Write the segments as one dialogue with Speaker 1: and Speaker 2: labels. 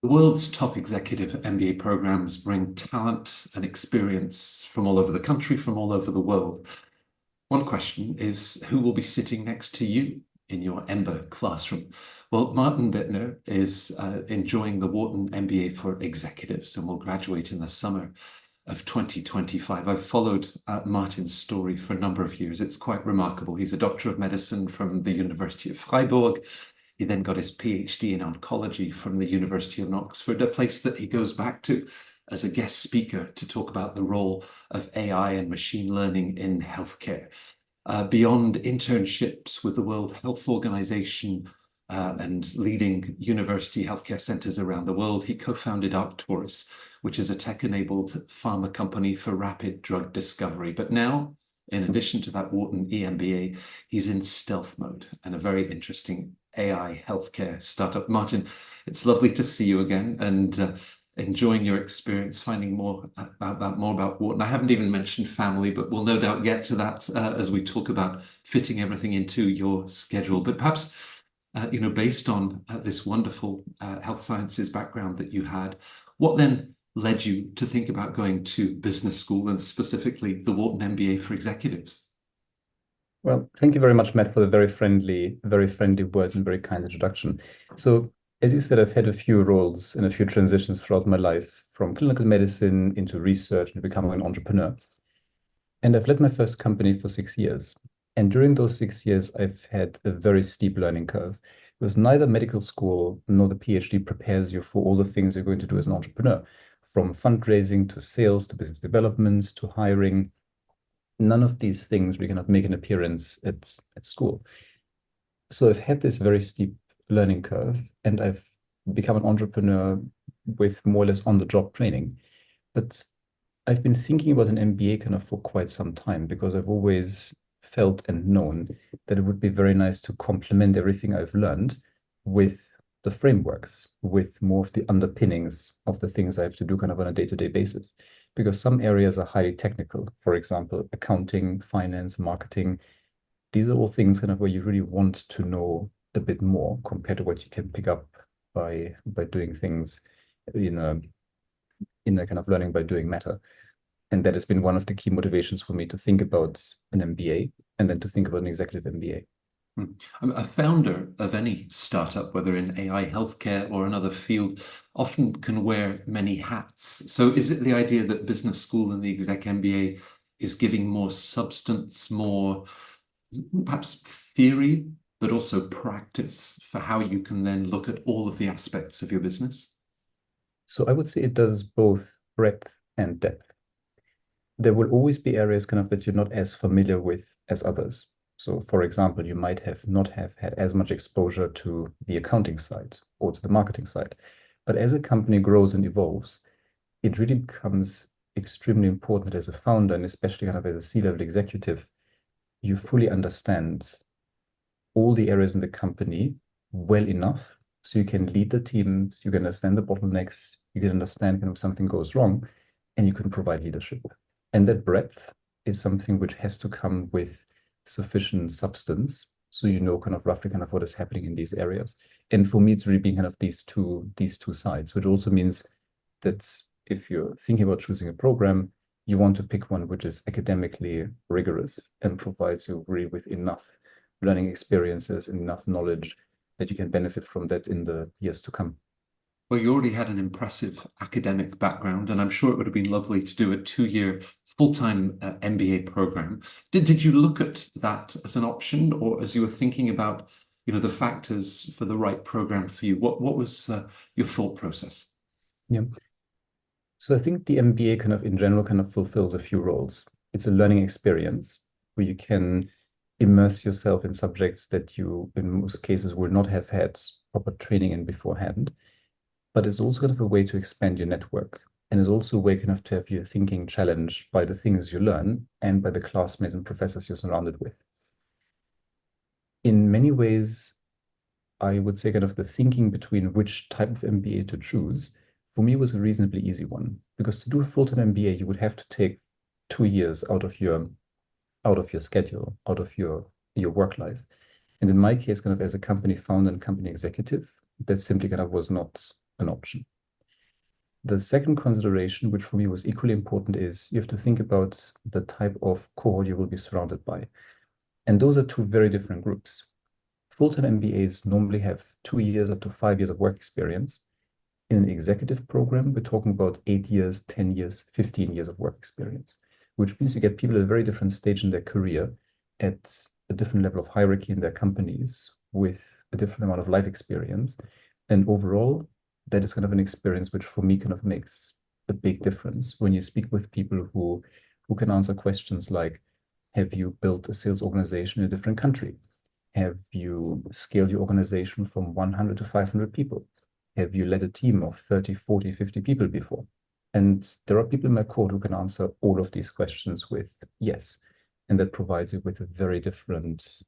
Speaker 1: The world's top executive MBA programs bring talent and experience from all over the country, from all over the world. One question is, who will be sitting next to you in your EMBA classroom? Well, Martin Bittner is enjoying the Wharton MBA for executives and will graduate in the summer of 2025. I've followed Martin's story for a number of years. It's quite remarkable. He's a doctor of medicine from the University of Freiburg. He then got his PhD in oncology from the University of Oxford, a place that he goes back to as a guest speaker to talk about the role of AI and machine learning in healthcare. Beyond internships with the World Health Organization and leading university healthcare centers around the world, he co-founded Arcturus, which is a tech-enabled pharma company for rapid drug discovery. But now, in addition to that Wharton EMBA, he's in stealth mode and a very interesting AI healthcare startup. Martin, it's lovely to see you again and enjoying your experience, finding more about Wharton. I haven't even mentioned family, but we'll no doubt get to that as we talk about fitting everything into your schedule. But perhaps, based on this wonderful health sciences background that you had, what then led you to think about going to business school and specifically the Wharton MBA for executives?
Speaker 2: Well, thank you very much, Matt, for the very friendly words and very kind introduction. So, as you said, I've had a few roles and a few transitions throughout my life, from clinical medicine into research and becoming an entrepreneur. And I've led my first company for 6 years. And during those 6 years, I've had a very steep learning curve. Because neither medical school nor the PhD prepares you for all the things you're going to do as an entrepreneur, from fundraising to sales to business development to hiring. None of these things really kind of make an appearance at school. So I've had this very steep learning curve, and I've become an entrepreneur with more or less on-the-job training. But I've been thinking about an MBA kind of for quite some time, because I've always felt and known that it would be very nice to complement everything I've learned with the frameworks, with more of the underpinnings of the things I have to do kind of on a day-to-day basis. Because some areas are highly technical, for example, accounting, finance, marketing. These are all things kind of where you really want to know a bit more compared to what you can pick up by doing things in a kind of learning by doing matter. And that has been one of the key motivations for me to think about an MBA and then to think about an executive MBA.
Speaker 1: A founder of any startup, whether in AI healthcare or another field, often can wear many hats. So is it the idea that business school and the exec MBA is giving more substance, more perhaps theory, but also practice for how you can then look at all of the aspects of your business?
Speaker 2: So I would say it does both breadth and depth. There will always be areas kind of that you're not as familiar with as others. So, for example, you might not have had as much exposure to the accounting side or to the marketing side. But as a company grows and evolves, it really becomes extremely important as a founder, and especially kind of as a C-level executive, you fully understand all the areas in the company well enough so you can lead the teams, you can understand the bottlenecks, you can understand kind of something goes wrong, and you can provide leadership. And that breadth is something which has to come with sufficient substance, so you know kind of roughly kind of what is happening in these areas. And for me, it's really being kind of these two sides, which also means that if you're thinking about choosing a program, you want to pick one which is academically rigorous and provides you really with enough learning experiences and enough knowledge that you can benefit from that in the years to come.
Speaker 1: Well, you already had an impressive academic background, and I'm sure it would have been lovely to do a 2-year full-time MBA program. Did you look at that as an option, or as you were thinking about, the factors for the right program for you? What was your thought process?
Speaker 2: Yeah. So I think the MBA kind of in general kind of fulfills a few roles. It's a learning experience where you can immerse yourself in subjects that you, in most cases, will not have had proper training in beforehand. But it's also kind of a way to expand your network. And it's also a way kind of to have your thinking challenged by the things you learn and by the classmates and professors you're surrounded with. In many ways, I would say kind of the thinking between which type of MBA to choose, for me, was a reasonably easy one. Because to do a full-time MBA, you would have to take 2 years out of your schedule, out of your work life. And in my case, kind of as a company founder and company executive, that simply kind of was not an option. The second consideration, which for me was equally important, is you have to think about the type of cohort you will be surrounded by. And those are two very different groups. Full-time MBAs normally have 2 years up to 5 years of work experience. In an executive program, we're talking about 8 years, 10 years, 15 years of work experience, which means you get people at a very different stage in their career, at a different level of hierarchy in their companies, with a different amount of life experience. And overall, that is kind of an experience which for me kind of makes a big difference when you speak with people who can answer questions like, have you built a sales organization in a different country? Have you scaled your organization from 100 to 500 people? Have you led a team of 30, 40, 50 people before? And there are people in my cohort who can answer all of these questions with yes. And that provides you with a very different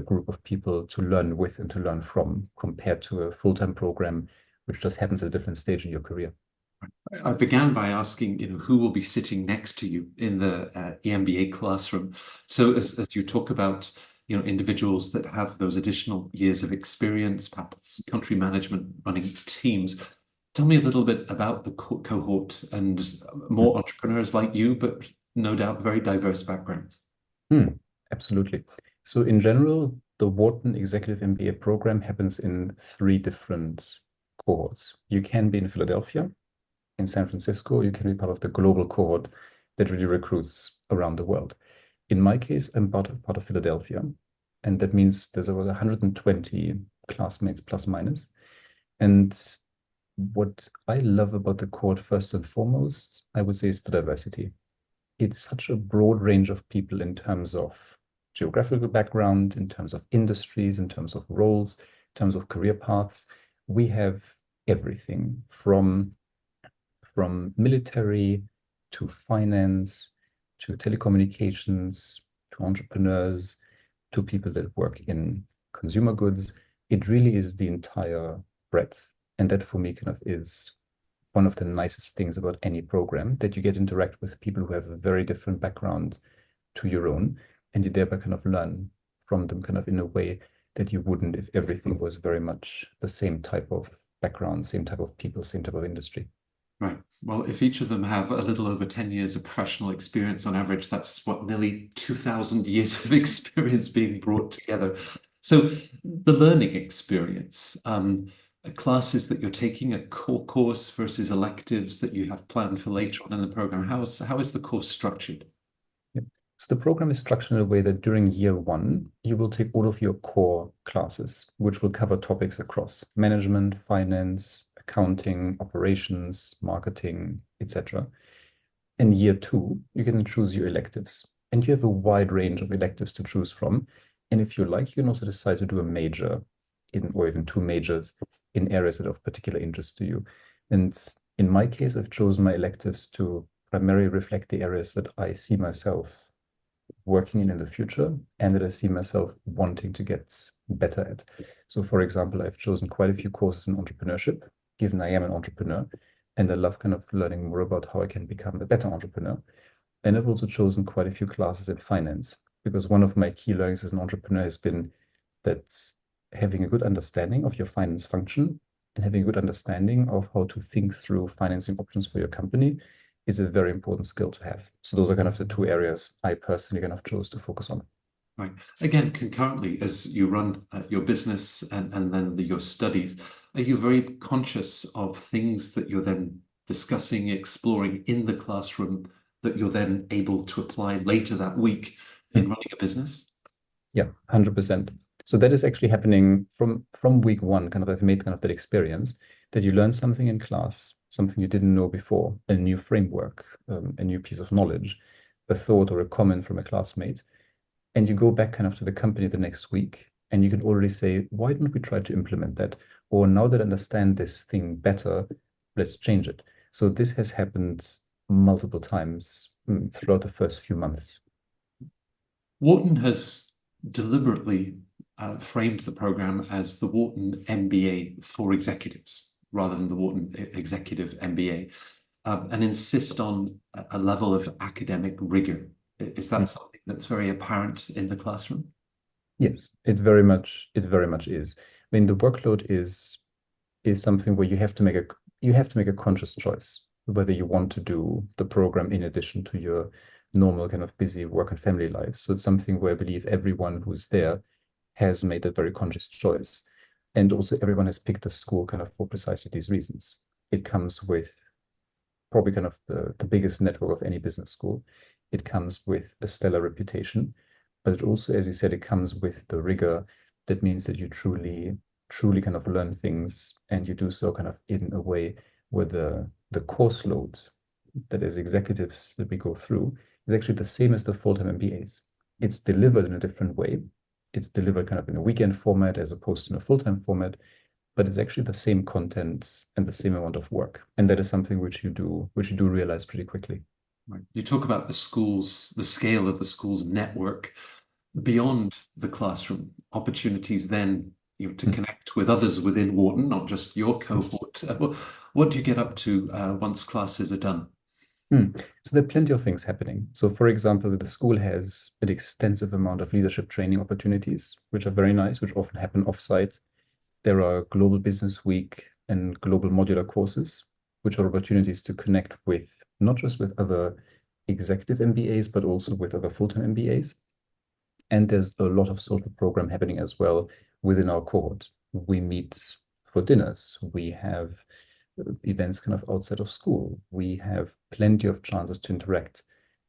Speaker 2: group of people to learn with and to learn from, compared to a full-time program, which just happens at a different stage in your career.
Speaker 1: I began by asking, who will be sitting next to you in the EMBA classroom. So as you talk about, individuals that have those additional years of experience, perhaps country management, running teams, tell me a little bit about the cohort and more entrepreneurs like you, but no doubt very diverse backgrounds.
Speaker 2: Absolutely. So in general, the Wharton Executive MBA program happens in 3 different cohorts. You can be in Philadelphia, in San Francisco, you can be part of the global cohort that really recruits around the world. In my case, I'm part of Philadelphia, and that means there's over 120 classmates plus minus. And what I love about the cohort first and foremost, I would say, is the diversity. It's such a broad range of people in terms of geographical background, in terms of industries, in terms of roles, in terms of career paths. We have everything from military to finance to telecommunications to entrepreneurs to people that work in consumer goods. It really is the entire breadth. And that for me kind of is one of the nicest things about any program, that you get to interact with people who have a very different background to your own, and you thereby kind of learn from them kind of in a way that you wouldn't if everything was very much the same type of background, same type of people, same type of industry.
Speaker 1: Right. Well, if each of them have a little over 10 years of professional experience on average, that's what, nearly 2,000 years of experience being brought together. So the learning experience, classes that you're taking, a core course versus electives that you have planned for later on in the program, how is the course structured?
Speaker 2: So the program is structured in a way that during year 1, you will take all of your core classes, which will cover topics across management, finance, accounting, operations, marketing, etc. In year 2, you can choose your electives, and you have a wide range of electives to choose from. And if you like, you can also decide to do a major or even 2 majors in areas that are of particular interest to you. And in my case, I've chosen my electives to primarily reflect the areas that I see myself working in the future and that I see myself wanting to get better at. So for example, I've chosen quite a few courses in entrepreneurship, given I am an entrepreneur, and I love kind of learning more about how I can become a better entrepreneur. And I've also chosen quite a few classes in finance, because one of my key learnings as an entrepreneur has been that having a good understanding of your finance function and having a good understanding of how to think through financing options for your company is a very important skill to have. So those are kind of the 2 areas I personally kind of chose to focus on.
Speaker 1: Right. Again, concurrently, as you run your business and then your studies, are you very conscious of things that you're then discussing, exploring in the classroom that you're then able to apply later that week in running a business?
Speaker 2: Yeah, 100%. So that is actually happening from week 1. Kind of I've made kind of that experience that you learn something in class, something you didn't know before, a new framework, a new piece of knowledge, a thought or a comment from a classmate, and you go back kind of to the company the next week, and you can already say, why don't we try to implement that? Or now that I understand this thing better, let's change it. So this has happened multiple times throughout the first few months.
Speaker 1: Wharton has deliberately framed the program as the Wharton MBA for executives rather than the Wharton Executive MBA, and insist on a level of academic rigor. Is that something that's very apparent in the classroom?
Speaker 2: Yes, it very much is. I mean, the workload is something where you have to make you have to make a conscious choice whether you want to do the program in addition to your normal kind of busy work and family life. So it's something where I believe everyone who's there has made a very conscious choice. And also everyone has picked the school kind of for precisely these reasons. It comes with probably kind of the biggest network of any business school. It comes with a stellar reputation, but it also, as you said, it comes with the rigor. That means that you truly kind of learn things, and you do so kind of in a way where the course load that as executives that we go through is actually the same as the full-time MBAs. It's delivered in a different way. It's delivered kind of in a weekend format as opposed to in a full-time format, but it's actually the same content and the same amount of work. And that is something which you do realize pretty quickly.
Speaker 1: Right. You talk about the schools, the scale of the school's network beyond the classroom, opportunities then to connect with others within Wharton, not just your cohort. What do you get up to once classes are done?
Speaker 2: So there are plenty of things happening. So for example, the school has an extensive amount of leadership training opportunities, which are very nice, which often happen offsite. There are Global Business Week and global modular courses, which are opportunities to connect with not just with other executive MBAs, but also with other full-time MBAs. And there's a lot of social program happening as well within our cohort. We meet for dinners. We have events kind of outside of school. We have plenty of chances to interact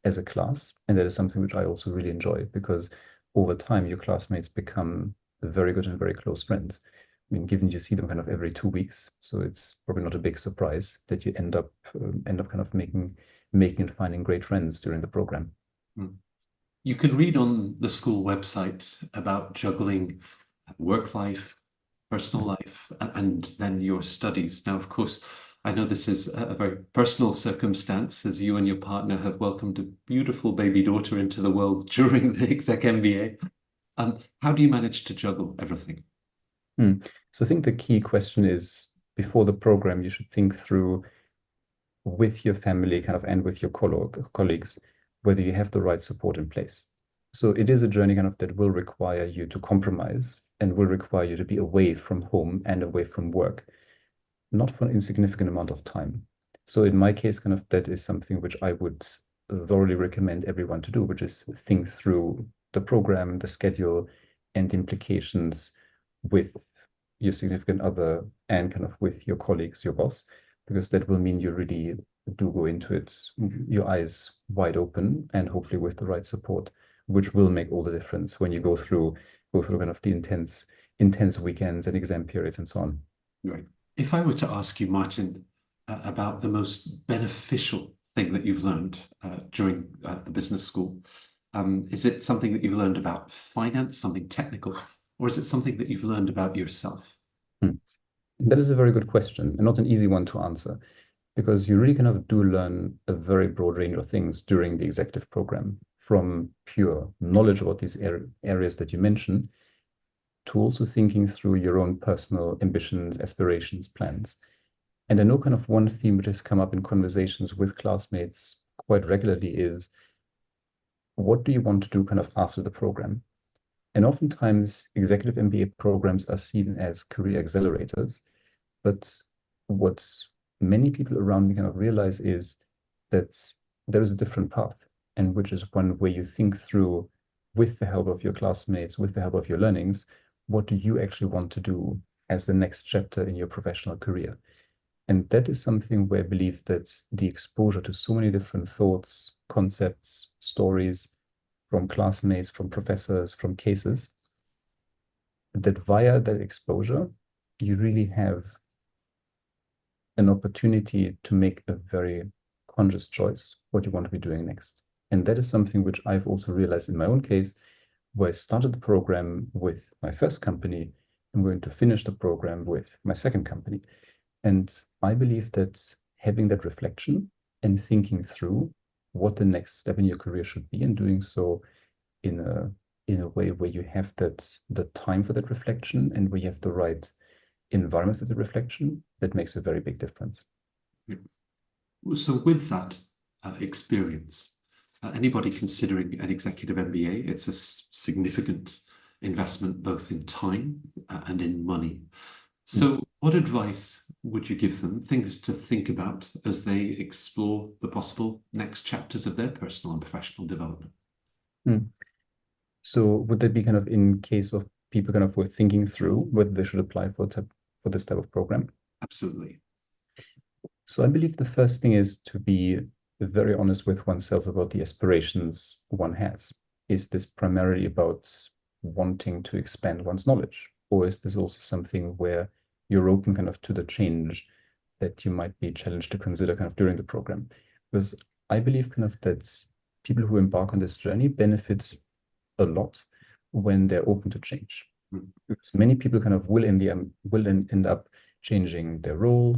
Speaker 2: as a class. And that is something which I also really enjoy, because over time, your classmates become very good and very close friends. I mean, given you see them kind of every 2 weeks, so it's probably not a big surprise that you end up kind of making and finding great friends during the program.
Speaker 1: You can read on the school website about juggling work life, personal life, and then your studies. Now, of course, I know this is a very personal circumstance, as you and your partner have welcomed a beautiful baby daughter into the world during the Exec MBA. How do you manage to juggle everything?
Speaker 2: So I think the key question is, before the program, you should think through with your family kind of and with your colleagues, whether you have the right support in place. So it is a journey kind of that will require you to compromise and will require you to be away from home and away from work, not for an insignificant amount of time. So in my case, kind of that is something which I would thoroughly recommend everyone to do, which is think through the program, the schedule, and the implications with your significant other and kind of with your colleagues, your boss, because that will mean you really do go into it, your eyes wide open, and hopefully with the right support, which will make all the difference when you go through kind of the intense weekends and exam periods and so on.
Speaker 1: Right. If I were to ask you, Martin, about the most beneficial thing that you've learned during the business school, is it something that you've learned about finance, something technical, or is it something that you've learned about yourself?
Speaker 2: That is a very good question, and not an easy one to answer, because you really kind of do learn a very broad range of things during the executive program, from pure knowledge about these areas that you mentioned, to also thinking through your own personal ambitions, aspirations, plans. And I know kind of one theme which has come up in conversations with classmates quite regularly is, what do you want to do kind of after the program? And oftentimes, executive MBA programs are seen as career accelerators. But what many people around me kind of realize is that there is a different path, and which is one where you think through, with the help of your classmates, with the help of your learnings, what do you actually want to do as the next chapter in your professional career? And that is something where I believe that the exposure to so many different thoughts, concepts, stories, from classmates, from professors, from cases, that via that exposure, you really have an opportunity to make a very conscious choice what you want to be doing next. And that is something which I've also realized in my own case, where I started the program with my first company. I'm going to finish the program with my second company. And I believe that having that reflection and thinking through what the next step in your career should be, and doing so in a way where you have the time for that reflection and where you have the right environment for the reflection, that makes a very big difference.
Speaker 1: So with that experience, anybody considering an executive MBA, it's a significant investment both in time and in money. So what advice would you give them, things to think about as they explore the possible next chapters of their personal and professional development?
Speaker 2: So would that be kind of in case of people kind of were thinking through whether they should apply for this type of program?
Speaker 1: Absolutely.
Speaker 2: So I believe the first thing is to be very honest with oneself about the aspirations one has. Is this primarily about wanting to expand one's knowledge? Or is this also something where you're open kind of to the change that you might be challenged to consider kind of during the program? Because I believe kind of that people who embark on this journey benefit a lot when they're open to change. Because many people kind of will end up changing their role,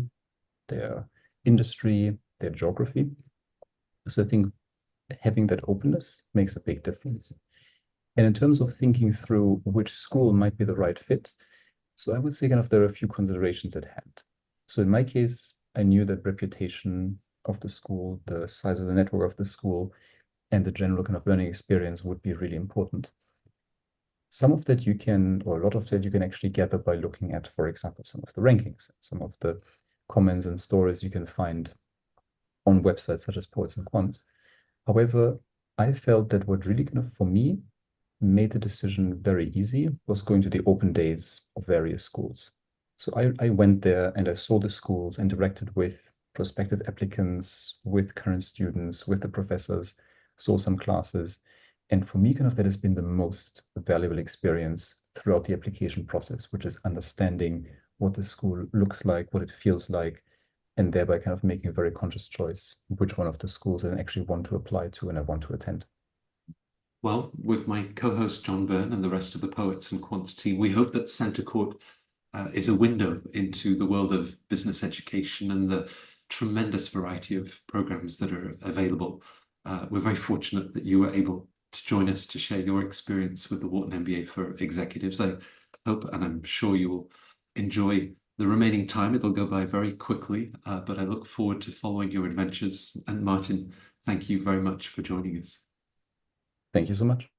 Speaker 2: their industry, their geography. So I think having that openness makes a big difference. And in terms of thinking through which school might be the right fit, so I would say kind of there are a few considerations at hand. So in my case, I knew that reputation of the school, the size of the network of the school, and the general kind of learning experience would be really important. Some of that you can, or a lot of that you can actually gather by looking at, for example, some of the rankings, some of the comments and stories you can find on websites such as Poets and Quants. However, I felt that what really kind of, for me, made the decision very easy was going to the open days of various schools. So I went there and I saw the schools, interacted with prospective applicants, with current students, with the professors, saw some classes. And for me, kind of that has been the most valuable experience throughout the application process, which is understanding what the school looks like, what it feels like, and thereby kind of making a very conscious choice which one of the schools I actually want to apply to and I want to attend.
Speaker 1: Well, with my co-host John Byrne and the rest of the Poets and Quants team, we hope that Centre Court is a window into the world of business education and the tremendous variety of programs that are available. We're very fortunate that you were able to join us to share your experience with the Wharton MBA for Executives. I hope, and I'm sure you will enjoy the remaining time. It'll go by very quickly, but I look forward to following your adventures. And Martin, thank you very much for joining us.
Speaker 2: Thank you so much.